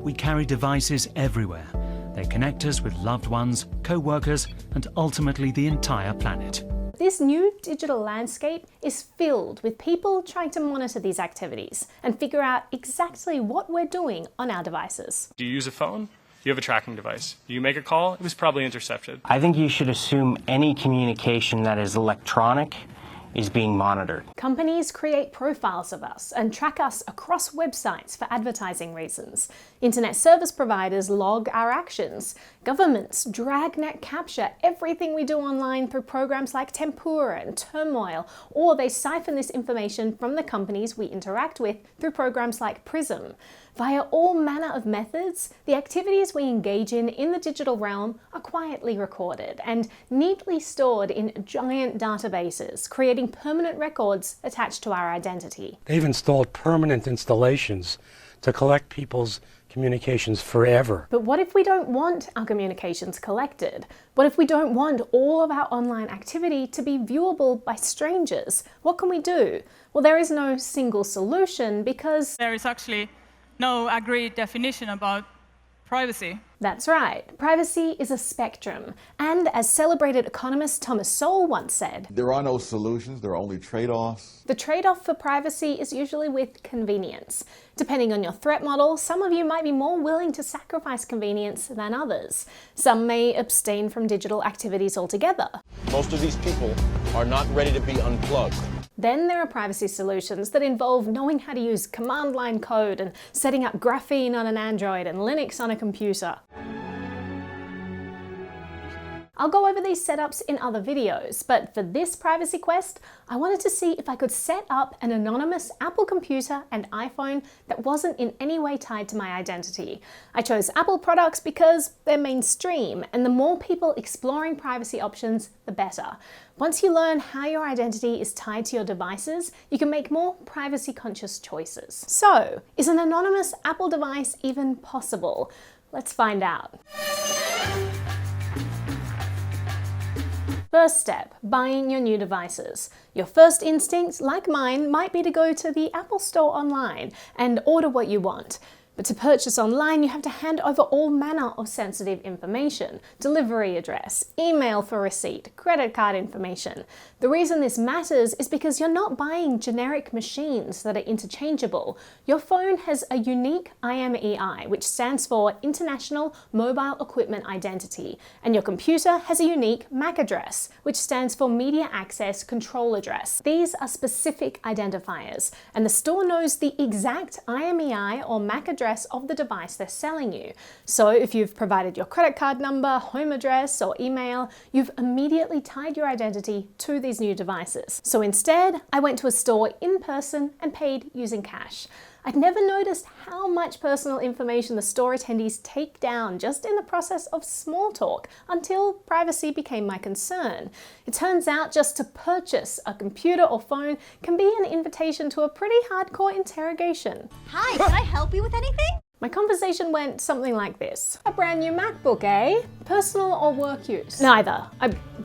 we carry devices everywhere. They connect us with loved ones, co-workers, and ultimately the entire planet. This new digital landscape is filled with people trying to monitor these activities and figure out exactly what we're doing on our devices. Do you use a phone? You have a tracking device. Do you make a call? It was probably intercepted. I think you should assume any communication that is electronic is being monitored. Companies create profiles of us and track us across websites for advertising reasons. Internet service providers log our actions. Governments dragnet capture everything we do online through programs like Tempura and Turmoil, or they siphon this information from the companies we interact with through programs like Prism. Via all manner of methods, the activities we engage in the digital realm are quietly recorded and neatly stored in giant databases, creating permanent records attached to our identity. They've installed permanent installations to collect people's communications forever. But what if we don't want our communications collected? What if we don't want all of our online activity to be viewable by strangers? What can we do? Well, there is no single solution because there is actually no agreed definition about privacy. That's right. Privacy is a spectrum. And as celebrated economist Thomas Sowell once said, there are no solutions, there are only trade-offs. The trade-off for privacy is usually with convenience. Depending on your threat model, some of you might be more willing to sacrifice convenience than others. Some may abstain from digital activities altogether. Most of these people are not ready to be unplugged. Then there are privacy solutions that involve knowing how to use command line code and setting up graphene on an Android and Linux on a computer. I'll go over these setups in other videos, but for this privacy quest, I wanted to see if I could set up an anonymous Apple computer and iPhone that wasn't in any way tied to my identity. I chose Apple products because they're mainstream, and the more people exploring privacy options, the better. Once you learn how your identity is tied to your devices, you can make more privacy-conscious choices. So, is an anonymous Apple device even possible? Let's find out. First step, buying your new devices. Your first instinct, like mine, might be to go to the Apple Store online and order what you want. But to purchase online, you have to hand over all manner of sensitive information: delivery address, email for receipt, credit card information. The reason this matters is because you're not buying generic machines that are interchangeable. Your phone has a unique IMEI, which stands for International Mobile Equipment Identity, and your computer has a unique MAC address, which stands for Media Access Control Address. These are specific identifiers, and the store knows the exact IMEI or MAC address of the device they're selling you. So if you've provided your credit card number, home address, or email, you've immediately tied your identity to these new devices. So instead, I went to a store in person and paid using cash. I'd never noticed how much personal information the store attendees take down just in the process of small talk until privacy became my concern. It turns out just to purchase a computer or phone can be an invitation to a pretty hardcore interrogation. Hi, can I help you with anything? My conversation went something like this. A brand new MacBook, eh? Personal or work use? Neither.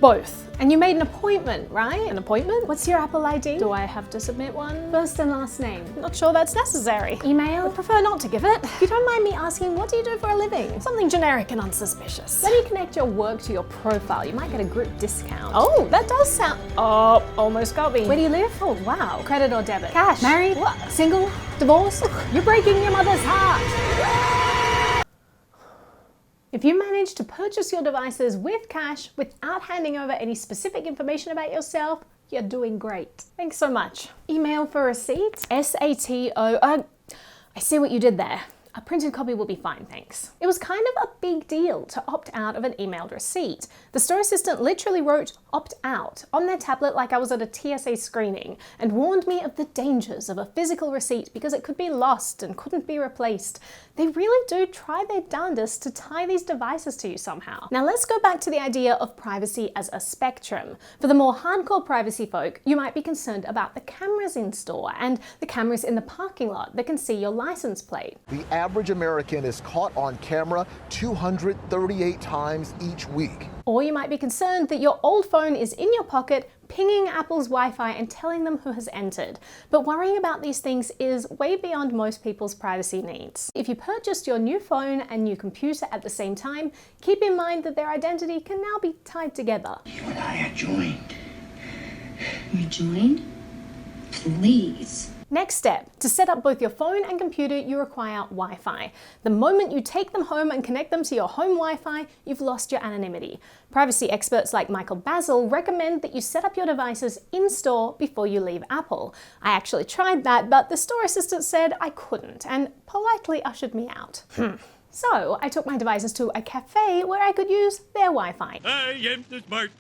Both. And you made an appointment, right? An appointment? What's your Apple ID? Do I have to submit one? First and last name. Not sure that's necessary. Email? Would prefer not to give it. If you don't mind me asking, what do you do for a living? Something generic and unsuspicious. Let me connect your work to your profile. You might get a group discount. Oh, that does sound... Oh, almost got me. Where do you live? Oh, wow. Credit or debit? Cash. Married? What? Single? Divorce? You're breaking your mother's heart. If you manage to purchase your devices with cash without handing over any specific information about yourself, you're doing great. Thanks so much. Email for receipts? SATO. I see what you did there. A printed copy will be fine, thanks. It was kind of a big deal to opt out of an emailed receipt. The store assistant literally wrote "opt out" on their tablet like I was at a TSA screening and warned me of the dangers of a physical receipt because it could be lost and couldn't be replaced. They really do try their darndest to tie these devices to you somehow. Now let's go back to the idea of privacy as a spectrum. For the more hardcore privacy folk, you might be concerned about the cameras in store and the cameras in the parking lot that can see your license plate. The average American is caught on camera 238 times each week. Or you might be concerned that your old phone is in your pocket, pinging Apple's Wi-Fi and telling them who has entered. But worrying about these things is way beyond most people's privacy needs. If you purchased your new phone and new computer at the same time, keep in mind that their identity can now be tied together. You and I are joined. We're joined? Please. Next step, to set up both your phone and computer, you require Wi-Fi. The moment you take them home and connect them to your home Wi-Fi, you've lost your anonymity. Privacy experts like Michael Bazzel recommend that you set up your devices in-store before you leave Apple. I actually tried that, but the store assistant said I couldn't and politely ushered me out. So I took my devices to a cafe where I could use their Wi-Fi. I am too smart.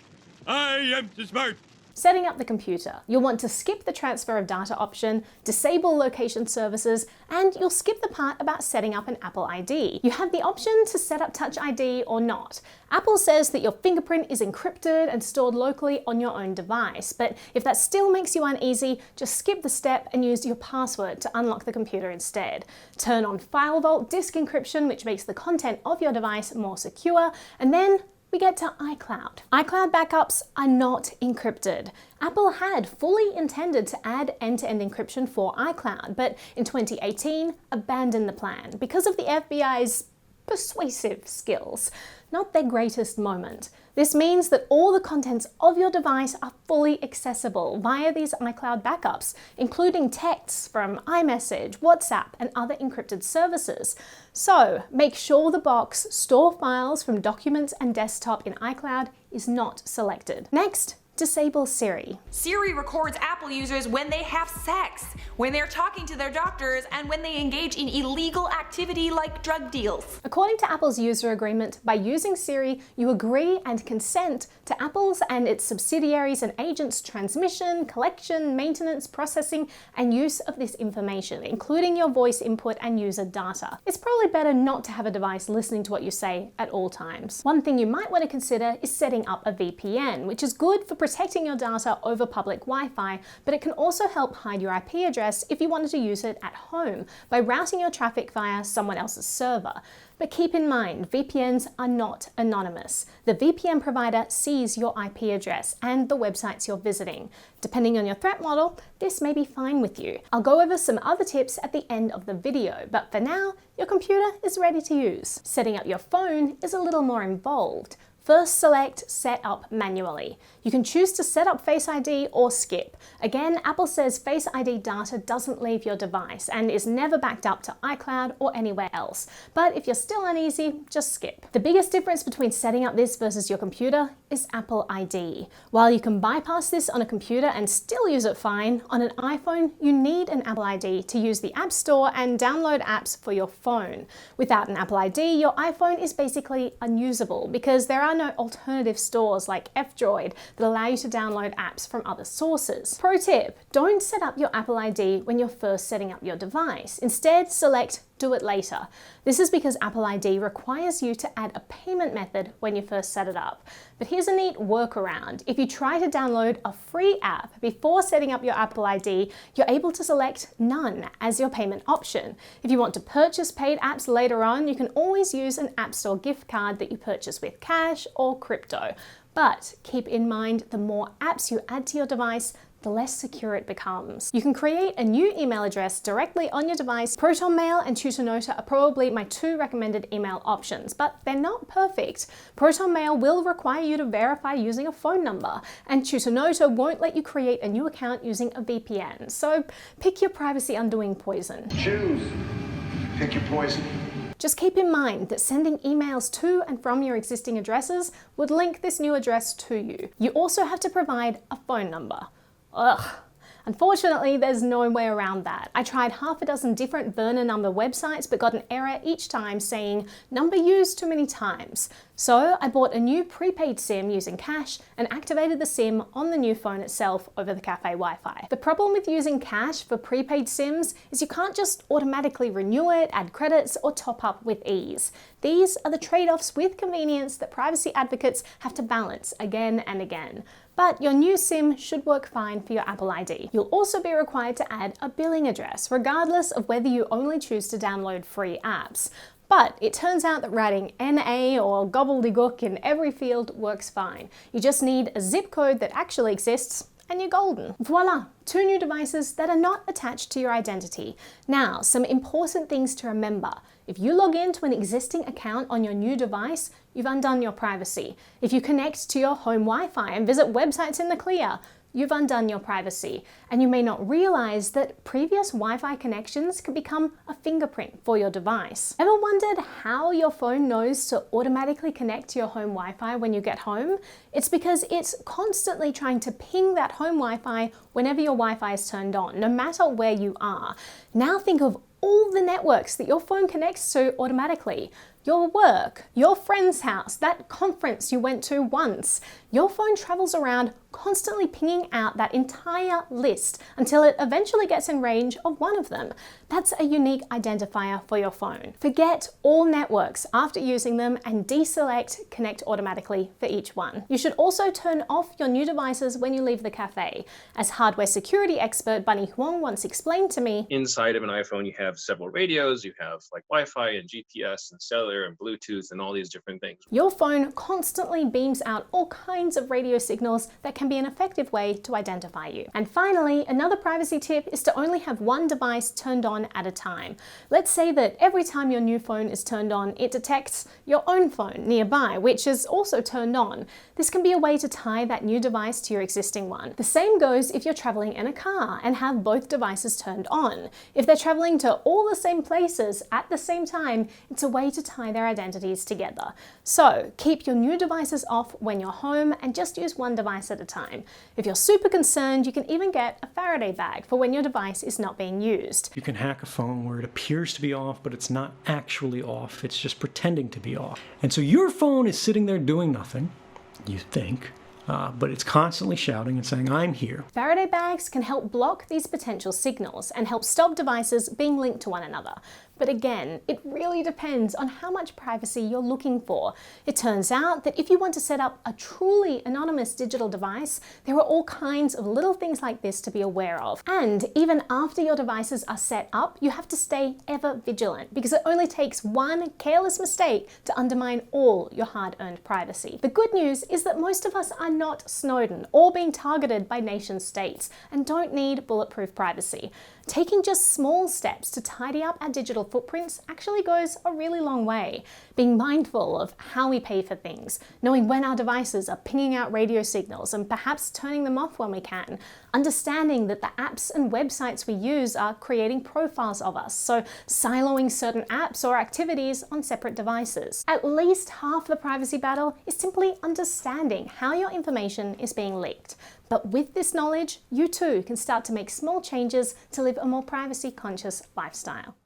I am too smart. Setting up the computer. You'll want to skip the transfer of data option, disable location services, and you'll skip the part about setting up an Apple ID. You have the option to set up Touch ID or not. Apple says that your fingerprint is encrypted and stored locally on your own device, but if that still makes you uneasy, just skip the step and use your password to unlock the computer instead. Turn on File Vault disk encryption, which makes the content of your device more secure, and then we get to iCloud. iCloud backups are not encrypted. Apple had fully intended to add end-to-end encryption for iCloud, but in 2018 abandoned the plan because of the FBI's persuasive skills. Not their greatest moment. This means that all the contents of your device are fully accessible via these iCloud backups, including texts from iMessage, WhatsApp, and other encrypted services. So make sure the box Store Files from Documents and Desktop in iCloud is not selected. Next, disable Siri. Siri records Apple users when they have sex, when they're talking to their doctors, and when they engage in illegal activity like drug deals. According to Apple's user agreement, by using Siri, you agree and consent to Apple's and its subsidiaries and agents' transmission, collection, maintenance, processing, and use of this information, including your voice input and user data. It's probably better not to have a device listening to what you say at all times. One thing you might want to consider is setting up a VPN, which is good for protecting your data over public Wi-Fi, but it can also help hide your IP address if you wanted to use it at home by routing your traffic via someone else's server. But keep in mind, VPNs are not anonymous. The VPN provider sees your IP address and the websites you're visiting. Depending on your threat model, this may be fine with you. I'll go over some other tips at the end of the video, but for now, your computer is ready to use. Setting up your phone is a little more involved. First, select Set Up Manually. You can choose to set up Face ID or skip. Again, Apple says Face ID data doesn't leave your device and is never backed up to iCloud or anywhere else. But if you're still uneasy, just skip. The biggest difference between setting up this versus your computer is Apple ID. While you can bypass this on a computer and still use it fine, on an iPhone, you need an Apple ID to use the App Store and download apps for your phone. Without an Apple ID, your iPhone is basically unusable because there are no alternative stores like F-Droid that allow you to download apps from other sources. Pro tip, don't set up your Apple ID when you're first setting up your device. Instead, select Do It Later. This is because Apple ID requires you to add a payment method when you first set it up. But here's a neat workaround. If you try to download a free app before setting up your Apple ID, you're able to select None as your payment option. If you want to purchase paid apps later on, you can always use an App Store gift card that you purchase with cash or crypto. But keep in mind, the more apps you add to your device, the less secure it becomes. You can create a new email address directly on your device. ProtonMail and Tutanota are probably my two recommended email options, but they're not perfect. ProtonMail will require you to verify using a phone number, and Tutanota won't let you create a new account using a VPN. So pick your privacy undoing poison. Choose. Pick your poison. Just keep in mind that sending emails to and from your existing addresses would link this new address to you. You also have to provide a phone number. Ugh. Unfortunately, there's no way around that. I tried half a dozen different burner number websites but got an error each time saying number used too many times. So I bought a new prepaid SIM using cash and activated the SIM on the new phone itself over the cafe Wi-Fi. The problem with using cash for prepaid SIMs is you can't just automatically renew it, add credits, or top up with ease. These are the trade-offs with convenience that privacy advocates have to balance again and again. But your new SIM should work fine for your Apple ID. You'll also be required to add a billing address, regardless of whether you only choose to download free apps. But it turns out that writing NA or gobbledygook in every field works fine. You just need a zip code that actually exists, and you're golden. Voila! 2 new devices that are not attached to your identity. Now, some important things to remember. If you log into an existing account on your new device, you've undone your privacy. If you connect to your home Wi-Fi and visit websites in the clear, you've undone your privacy. And you may not realize that previous Wi-Fi connections could become a fingerprint for your device. Ever wondered how your phone knows to automatically connect to your home Wi-Fi when you get home? It's because it's constantly trying to ping that home Wi-Fi whenever your Wi-Fi is turned on, no matter where you are. Now think of all the networks that your phone connects to automatically. Your work, your friend's house, that conference you went to once. Your phone travels around constantly pinging out that entire list until it eventually gets in range of one of them. That's a unique identifier for your phone. Forget all networks after using them and deselect Connect Automatically for each one. You should also turn off your new devices when you leave the cafe. As hardware security expert Bunny Huang once explained to me, inside of an iPhone you have several radios, you have like Wi-Fi and GPS and cellular and Bluetooth and all these different things. Your phone constantly beams out all kinds of radio signals that can be an effective way to identify you. And finally, another privacy tip is to only have one device turned on at a time. Let's say that every time your new phone is turned on, it detects your own phone nearby, which is also turned on. This can be a way to tie that new device to your existing one. The same goes if you're traveling in a car and have both devices turned on. If they're traveling to all the same places at the same time, it's a way to tie their identities together. So keep your new devices off when you're home and just use one device at a time. If you're super concerned, you can even get a Faraday bag for when your device is not being used. You can hack a phone where it appears to be off, but it's not actually off. It's just pretending to be off. And so your phone is sitting there doing nothing, you think, but it's constantly shouting and saying, I'm here. Faraday bags can help block these potential signals and help stop devices being linked to one another. But again, it really depends on how much privacy you're looking for. It turns out that if you want to set up a truly anonymous digital device, there are all kinds of little things like this to be aware of. And even after your devices are set up, you have to stay ever vigilant because it only takes one careless mistake to undermine all your hard-earned privacy. The good news is that most of us are not Snowden or being targeted by nation states and don't need bulletproof privacy. Taking just small steps to tidy up our digital footprints actually goes a really long way. Being mindful of how we pay for things, knowing when our devices are pinging out radio signals and perhaps turning them off when we can, understanding that the apps and websites we use are creating profiles of us, so siloing certain apps or activities on separate devices. At least half the privacy battle is simply understanding how your information is being leaked. But with this knowledge, you too can start to make small changes to live a more privacy-conscious lifestyle.